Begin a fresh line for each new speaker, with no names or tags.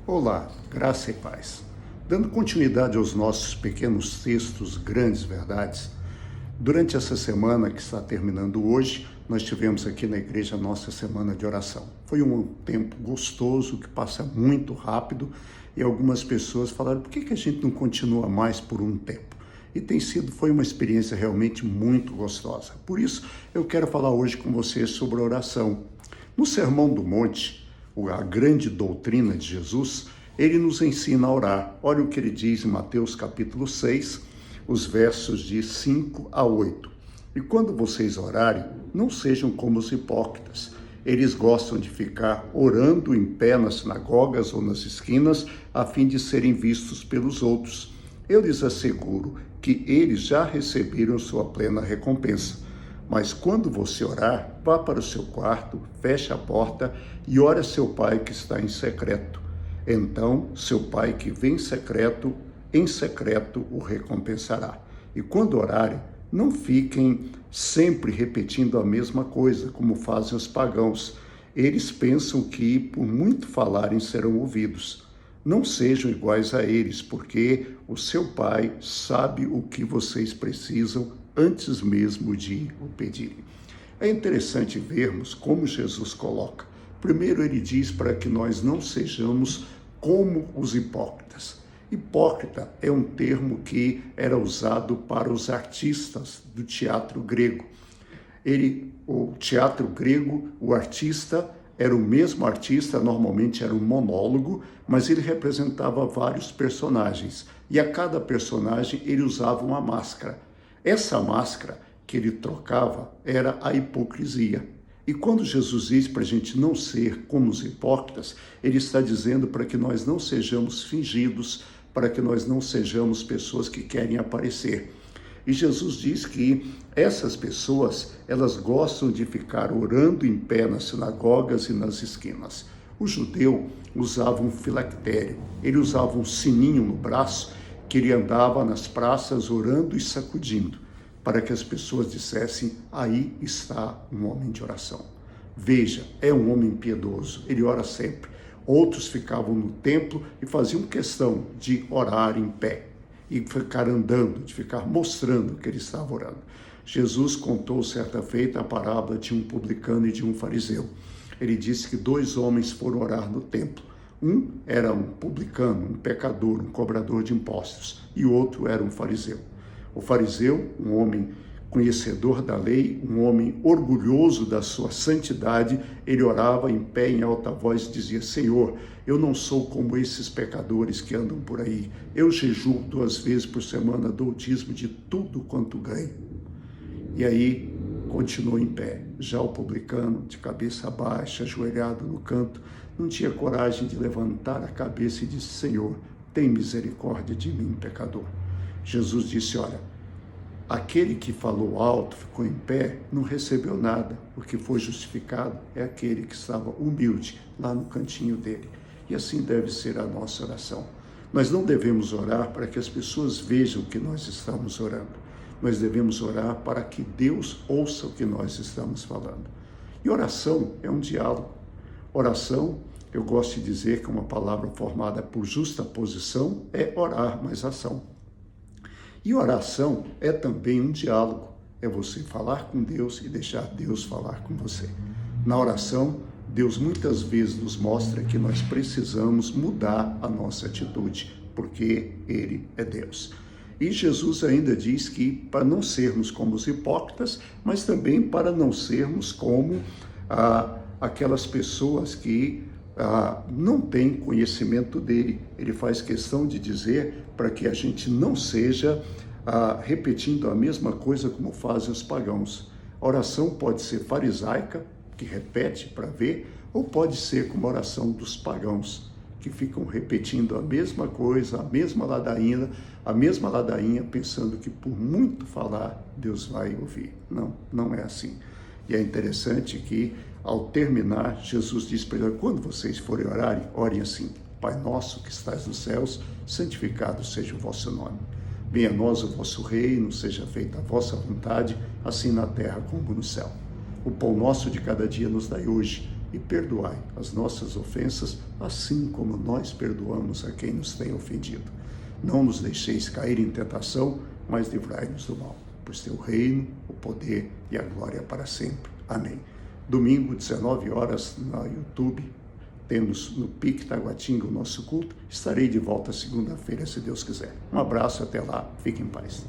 Olá, graça e paz. Dando continuidade aos nossos pequenos textos, grandes verdades, durante essa semana que está terminando hoje, nós tivemos aqui na igreja a nossa semana de oração. Foi um tempo gostoso, que passa muito rápido, e algumas pessoas falaram, por que a gente não continua mais por um tempo? E foi uma experiência realmente muito gostosa. Por isso, eu quero falar hoje com você sobre oração. No Sermão do Monte, a grande doutrina de Jesus, ele nos ensina a orar. Olha o que ele diz em Mateus capítulo 6, os versos de 5 a 8. E quando vocês orarem, não sejam como os hipócritas. Eles gostam de ficar orando em pé nas sinagogas ou nas esquinas, a fim de serem vistos pelos outros. Eu lhes asseguro que eles já receberam sua plena recompensa. Mas quando você orar, vá para o seu quarto, feche a porta e ore a seu pai que está em secreto. Então, seu pai que vem em secreto o recompensará. E quando orarem, não fiquem sempre repetindo a mesma coisa, como fazem os pagãos. Eles pensam que, por muito falarem, serão ouvidos. Não sejam iguais a eles, porque o seu pai sabe o que vocês precisam antes mesmo de o pedirem. É interessante vermos como Jesus coloca. Primeiro, ele diz para que nós não sejamos como os hipócritas. Hipócrita é um termo que era usado para os artistas do teatro grego. O teatro grego, o artista era o mesmo artista, normalmente era um monólogo, mas ele representava vários personagens. E a cada personagem ele usava uma máscara. Essa máscara que ele trocava era a hipocrisia. E quando Jesus diz para a gente não ser como os hipócritas, ele está dizendo para que nós não sejamos fingidos, para que nós não sejamos pessoas que querem aparecer. E Jesus diz que essas pessoas, elas gostam de ficar orando em pé nas sinagogas e nas esquinas. O judeu usava um filactério, ele usava um sininho no braço, que ele andava nas praças orando e sacudindo, para que as pessoas dissessem, aí está um homem de oração. Veja, é um homem piedoso, ele ora sempre. Outros ficavam no templo e faziam questão de orar em pé e ficar andando, de ficar mostrando que ele estava orando. Jesus contou certa feita a parábola de um publicano e de um fariseu. Ele disse que 2 homens foram orar no templo. Um era um publicano, um pecador, um cobrador de impostos, e o outro era um fariseu. O fariseu, um homem conhecedor da lei, um homem orgulhoso da sua santidade, ele orava em pé, em alta voz, e dizia, Senhor, eu não sou como esses pecadores que andam por aí. Eu jejuo 2 vezes por semana, dou o dízimo de tudo quanto ganho. E aí, continuou em pé. Já o publicano, de cabeça baixa, ajoelhado no canto, não tinha coragem de levantar a cabeça e disse, Senhor, tem misericórdia de mim, pecador. Jesus disse, olha, aquele que falou alto, ficou em pé, não recebeu nada. O que foi justificado é aquele que estava humilde lá no cantinho dele. E assim deve ser a nossa oração. Nós não devemos orar para que as pessoas vejam que nós estamos orando. Nós devemos orar para que Deus ouça o que nós estamos falando. E oração é um diálogo. Oração, eu gosto de dizer que uma palavra formada por justaposição é orar mais ação. E oração é também um diálogo, é você falar com Deus e deixar Deus falar com você. Na oração, Deus muitas vezes nos mostra que nós precisamos mudar a nossa atitude, porque Ele é Deus. E Jesus ainda diz que para não sermos como os hipócritas, mas também para não sermos como aquelas pessoas que não têm conhecimento dele. Ele faz questão de dizer para que a gente não seja repetindo a mesma coisa como fazem os pagãos. A oração pode ser farisaica, que repete para ver, ou pode ser como a oração dos pagãos, que ficam repetindo a mesma coisa, a mesma ladainha, pensando que por muito falar, Deus vai ouvir. Não, não é assim. E é interessante que, ao terminar, Jesus diz para ele, quando vocês forem orarem, orem assim, Pai nosso que estás nos céus, santificado seja o vosso nome. Venha a nós o vosso reino, seja feita a vossa vontade, assim na terra como no céu. O pão nosso de cada dia nos dai hoje. e perdoai as nossas ofensas, assim como nós perdoamos a quem nos tem ofendido. Não nos deixeis cair em tentação, mas livrai-nos do mal. Pois teu reino, o poder e a glória para sempre. Amém. Domingo, 19 horas, no YouTube, temos no PIC Taguatinga o nosso culto. Estarei de volta segunda-feira, se Deus quiser. Um abraço, até lá. Fique em paz.